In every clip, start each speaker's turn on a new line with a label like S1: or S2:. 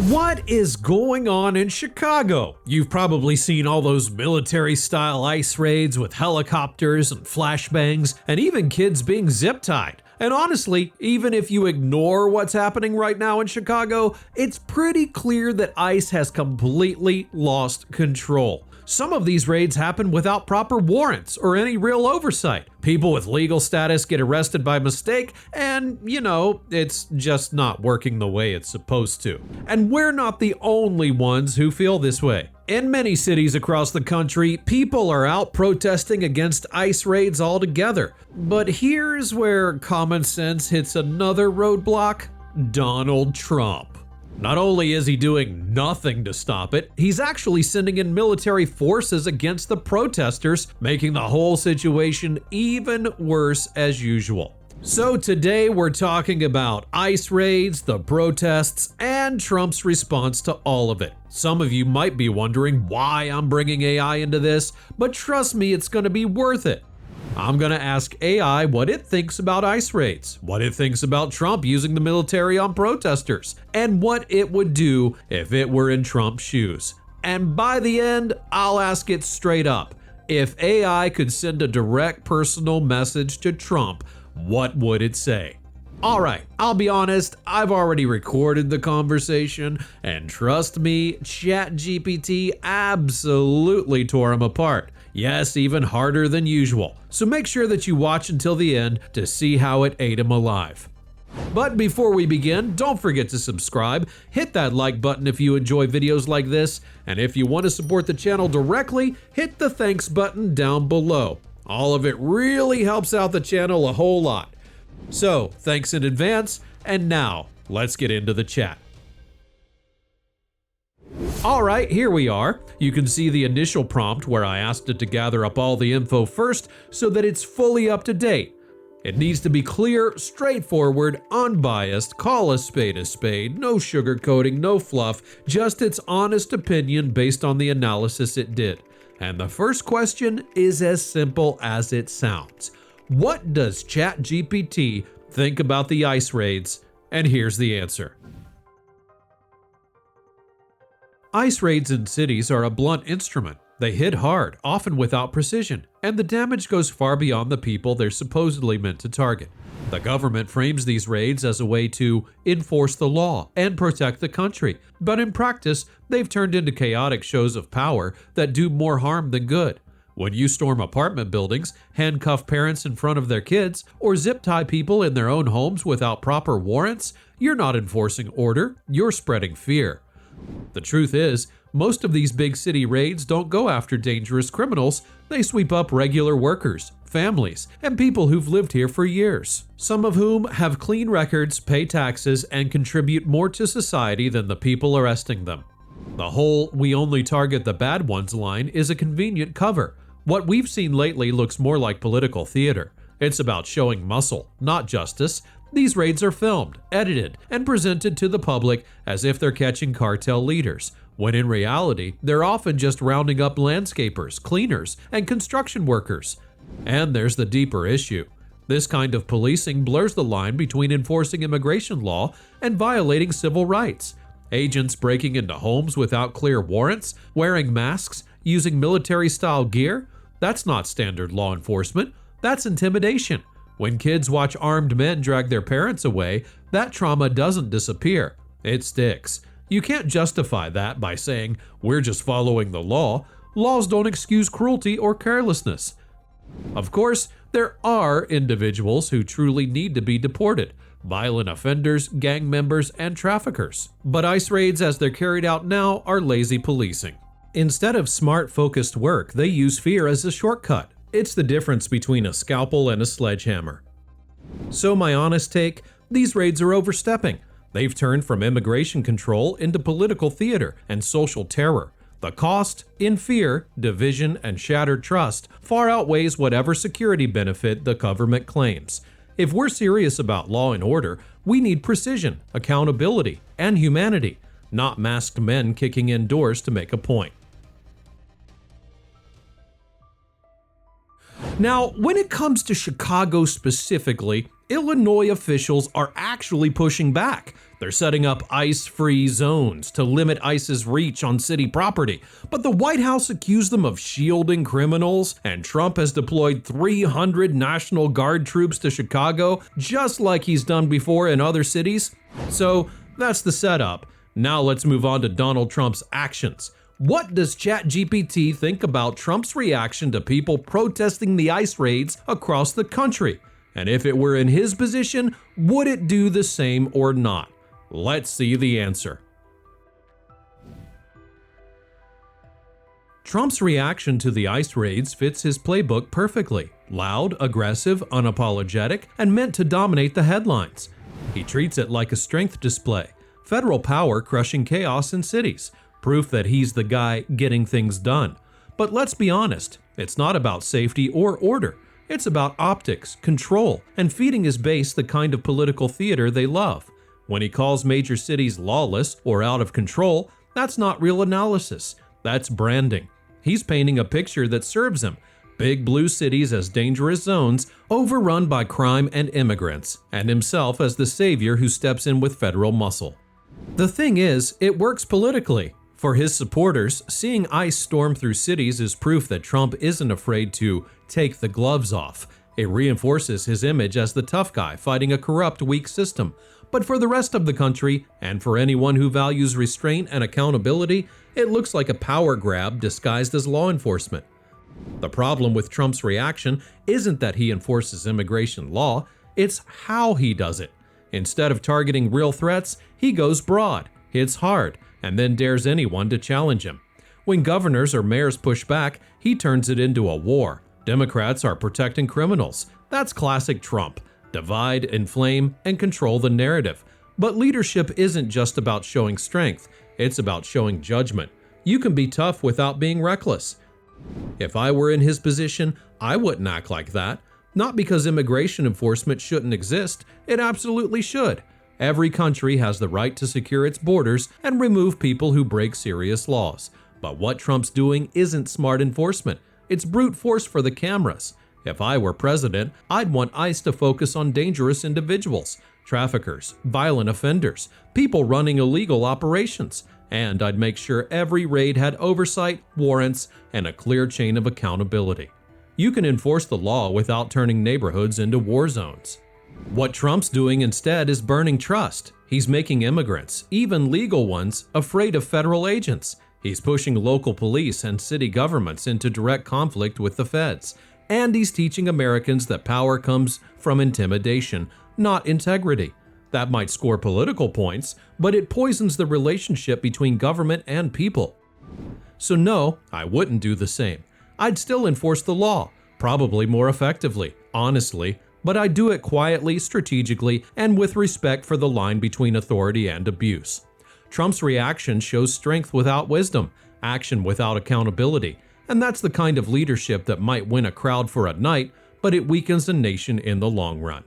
S1: What is going on in Chicago? You've probably seen all those military-style ice raids with helicopters and flashbangs, and even kids being zip-tied. And honestly, even if you ignore what's happening right now in Chicago, it's pretty clear that ICE has completely lost control. Some of these raids happen without proper warrants or any real oversight. People with legal status get arrested by mistake, and, it's just not working the way it's supposed to. And we're not the only ones who feel this way. In many cities across the country, people are out protesting against ICE raids altogether. But here's where common sense hits another roadblock: Donald Trump. Not only is he doing nothing to stop it, he's actually sending in military forces against the protesters, making the whole situation even worse as usual. So today we're talking about ICE raids, the protests, and Trump's response to all of it. Some of you might be wondering why I'm bringing AI into this, but trust me, it's going to be worth it. I'm going to ask AI what it thinks about ICE raids, what it thinks about Trump using the military on protesters, and what it would do if it were in Trump's shoes. And by the end, I'll ask it straight up: if AI could send a direct personal message to Trump, what would it say? Alright, I'll be honest, I've already recorded the conversation, and trust me, ChatGPT absolutely tore him apart. Yes, even harder than usual. So make sure that you watch until the end to see how it ate him alive. But before we begin, don't forget to subscribe, hit that like button if you enjoy videos like this, and if you want to support the channel directly, hit the thanks button down below. All of it really helps out the channel a whole lot. So, thanks in advance, and now, let's get into the chat. Alright, here we are. You can see the initial prompt where I asked it to gather up all the info first so that it's fully up to date. It needs to be clear, straightforward, unbiased, call a spade, no sugarcoating, no fluff, just its honest opinion based on the analysis it did. And the first question is as simple as it sounds. What does ChatGPT think about the ICE raids? And here's the answer. ICE raids in cities are a blunt instrument. They hit hard, often without precision, and the damage goes far beyond the people they're supposedly meant to target. The government frames these raids as a way to enforce the law and protect the country, but in practice, they've turned into chaotic shows of power that do more harm than good. When you storm apartment buildings, handcuff parents in front of their kids, or zip-tie people in their own homes without proper warrants, you're not enforcing order, you're spreading fear. The truth is, most of these big city raids don't go after dangerous criminals, they sweep up regular workers, families, and people who've lived here for years, some of whom have clean records, pay taxes, and contribute more to society than the people arresting them. The whole "we only target the bad ones" line is a convenient cover. What we've seen lately looks more like political theater. It's about showing muscle, not justice. These raids are filmed, edited, and presented to the public as if they're catching cartel leaders, when in reality, they're often just rounding up landscapers, cleaners, and construction workers. And there's the deeper issue. This kind of policing blurs the line between enforcing immigration law and violating civil rights. Agents breaking into homes without clear warrants, wearing masks, using military-style gear? That's not standard law enforcement. That's intimidation. When kids watch armed men drag their parents away, that trauma doesn't disappear. It sticks. You can't justify that by saying, "we're just following the law." Laws don't excuse cruelty or carelessness. Of course, there are individuals who truly need to be deported: violent offenders, gang members, and traffickers. But ICE raids as they're carried out now are lazy policing. Instead of smart, focused work, they use fear as a shortcut. It's the difference between a scalpel and a sledgehammer. So my honest take, these raids are overstepping. They've turned from immigration control into political theater and social terror. The cost, in fear, division, and shattered trust, far outweighs whatever security benefit the government claims. If we're serious about law and order, we need precision, accountability, and humanity, not masked men kicking in doors to make a point. Now, when it comes to Chicago specifically, Illinois officials are actually pushing back. They're setting up ICE-free zones to limit ICE's reach on city property, but the White House accused them of shielding criminals, and Trump has deployed 300 National Guard troops to Chicago, just like he's done before in other cities. So that's the setup. Now let's move on to Donald Trump's actions. What does ChatGPT think about Trump's reaction to people protesting the ICE raids across the country? And if it were in his position, would it do the same or not? Let's see the answer. Trump's reaction to the ICE raids fits his playbook perfectly. Loud, aggressive, unapologetic, and meant to dominate the headlines. He treats it like a strength display. Federal power crushing chaos in cities. Proof that he's the guy getting things done. But let's be honest, it's not about safety or order. It's about optics, control, and feeding his base the kind of political theater they love. When he calls major cities lawless or out of control, that's not real analysis. That's branding. He's painting a picture that serves him. Big blue cities as dangerous zones, overrun by crime and immigrants, and himself as the savior who steps in with federal muscle. The thing is, it works politically. For his supporters, seeing ICE storm through cities is proof that Trump isn't afraid to take the gloves off. It reinforces his image as the tough guy fighting a corrupt, weak system. But for the rest of the country, and for anyone who values restraint and accountability, it looks like a power grab disguised as law enforcement. The problem with Trump's reaction isn't that he enforces immigration law, it's how he does it. Instead of targeting real threats, he goes broad, hits hard, and then dares anyone to challenge him. When governors or mayors push back, he turns it into a war. Democrats are protecting criminals. That's classic Trump. Divide, inflame, and control the narrative. But leadership isn't just about showing strength, it's about showing judgment. You can be tough without being reckless. If I were in his position, I wouldn't act like that. Not because immigration enforcement shouldn't exist, it absolutely should. Every country has the right to secure its borders and remove people who break serious laws. But what Trump's doing isn't smart enforcement, it's brute force for the cameras. If I were president, I'd want ICE to focus on dangerous individuals, traffickers, violent offenders, people running illegal operations, and I'd make sure every raid had oversight, warrants, and a clear chain of accountability. You can enforce the law without turning neighborhoods into war zones. What Trump's doing instead is burning trust. He's making immigrants, even legal ones, afraid of federal agents. He's pushing local police and city governments into direct conflict with the feds. And he's teaching Americans that power comes from intimidation, not integrity. That might score political points, but it poisons the relationship between government and people. So no, I wouldn't do the same. I'd still enforce the law, probably more effectively, honestly, but I'd do it quietly, strategically, and with respect for the line between authority and abuse. Trump's reaction shows strength without wisdom, action without accountability, and that's the kind of leadership that might win a crowd for a night, but it weakens a nation in the long run.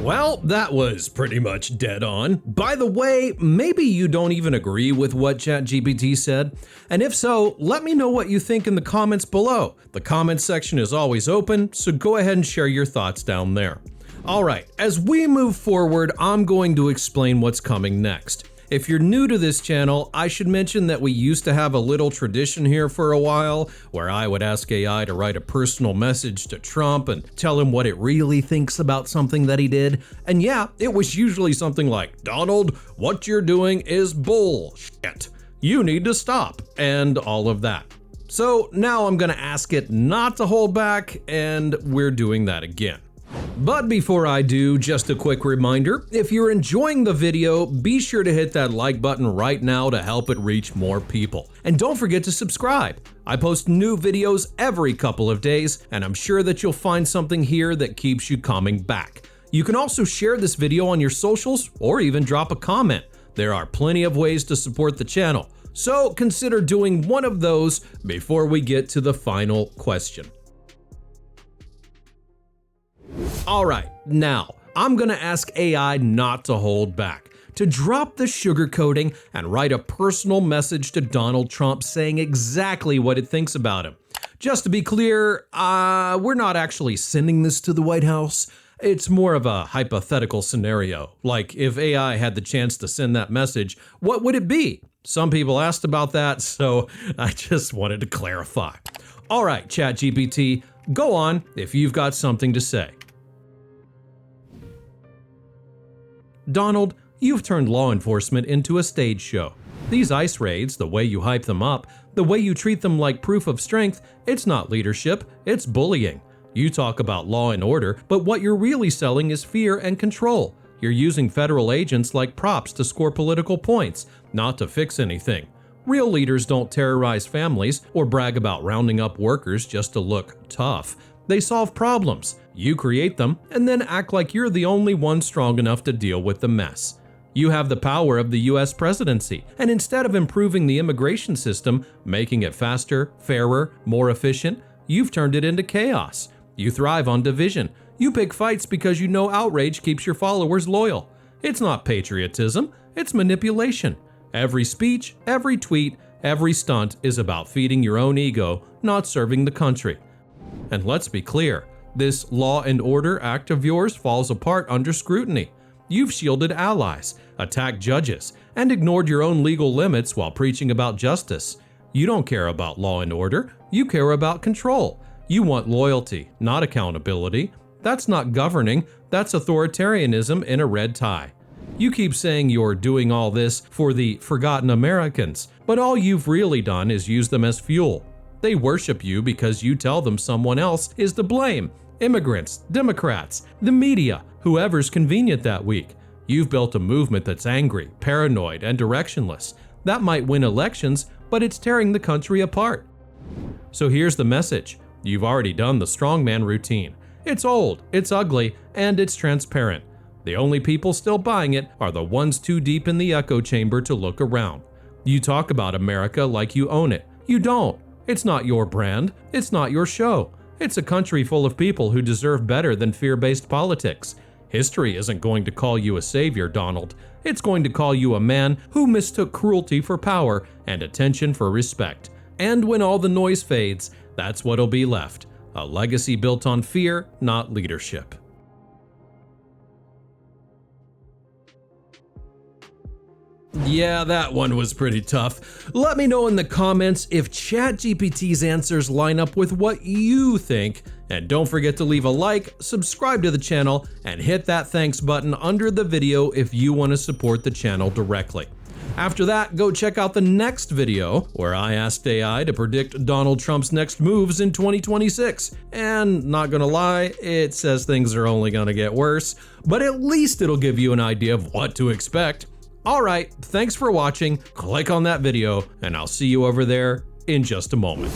S1: Well, that was pretty much dead on. By the way, maybe you don't even agree with what ChatGPT said. And if so, let me know what you think in the comments below. The comments section is always open, so go ahead and share your thoughts down there. Alright, as we move forward, I'm going to explain what's coming next. If you're new to this channel, I should mention that we used to have a little tradition here for a while where I would ask AI to write a personal message to Trump and tell him what it really thinks about something that he did. And yeah, it was usually something like, "Donald, what you're doing is bullshit. You need to stop," and all of that. So now I'm gonna ask it not to hold back, and we're doing that again. But before I do, just a quick reminder, if you're enjoying the video, be sure to hit that like button right now to help it reach more people. And don't forget to subscribe. I post new videos every couple of days, and I'm sure that you'll find something here that keeps you coming back. You can also share this video on your socials or even drop a comment. There are plenty of ways to support the channel, so consider doing one of those before we get to the final question. Alright, now, I'm gonna ask AI not to hold back, to drop the sugarcoating and write a personal message to Donald Trump saying exactly what it thinks about him. Just to be clear, we're not actually sending this to the White House.
S2: It's more of a hypothetical scenario. Like, if AI had the chance to send that message, what would it be? Some people asked about that, so I just wanted to clarify. All right, ChatGPT, go on if you've got something to say. Donald, you've turned law enforcement into a stage show. These ICE raids, the way you hype them up, the way you treat them like proof of strength, it's not leadership, it's bullying. You talk about law and order, but what you're really selling is fear and control. You're using federal agents like props to score political points, not to fix anything. Real leaders don't terrorize families or brag about rounding up workers just to look tough. They solve problems. You create them and then act like you're the only one strong enough to deal with the mess. You have the power of the US presidency, and instead of improving the immigration system, making it faster, fairer, more efficient, you've turned it into chaos. You thrive on division. You pick fights because you know outrage keeps your followers loyal. It's not patriotism, it's manipulation. Every speech, every tweet, every stunt is about feeding your own ego, not serving the country. And let's be clear, this law and order act of yours falls apart under scrutiny. You've shielded allies, attacked judges, and ignored your own legal limits while preaching about justice. You don't care about law and order, you care about control. You want loyalty, not accountability. That's not governing, that's authoritarianism in a red tie. You keep saying you're doing all this for the forgotten Americans, but all you've really done is use them as fuel. They worship you because you tell them someone else is to blame. Immigrants, Democrats, the media, whoever's convenient that week. You've built a movement that's angry, paranoid, and directionless. That might win elections, but it's tearing the country apart. So here's the message. You've already done the strongman routine. It's old, it's ugly, and it's transparent. The only people still buying it are the ones too deep in the echo chamber to look around. You talk about America like you own it. You don't. It's not your brand. It's not your show. It's a country full of people who deserve better than fear-based politics. History isn't going to call you a savior, Donald. It's going to call you a man who mistook cruelty for power and attention for respect. And when all the noise fades, that's what'll be left. A legacy built on fear, not leadership. Yeah, that one was pretty tough. Let me know in the comments if ChatGPT's answers line up with what you think. And don't forget to leave a like, subscribe to the channel, and hit that thanks button under the video if you want to support the channel directly. After that, go check out the next video where I asked AI to predict Donald Trump's next moves in 2026. And not gonna lie, it says things are only gonna get worse, but at least it'll give you an idea of what to expect. Alright, thanks for watching, click on that video, and I'll see you over there in just a moment.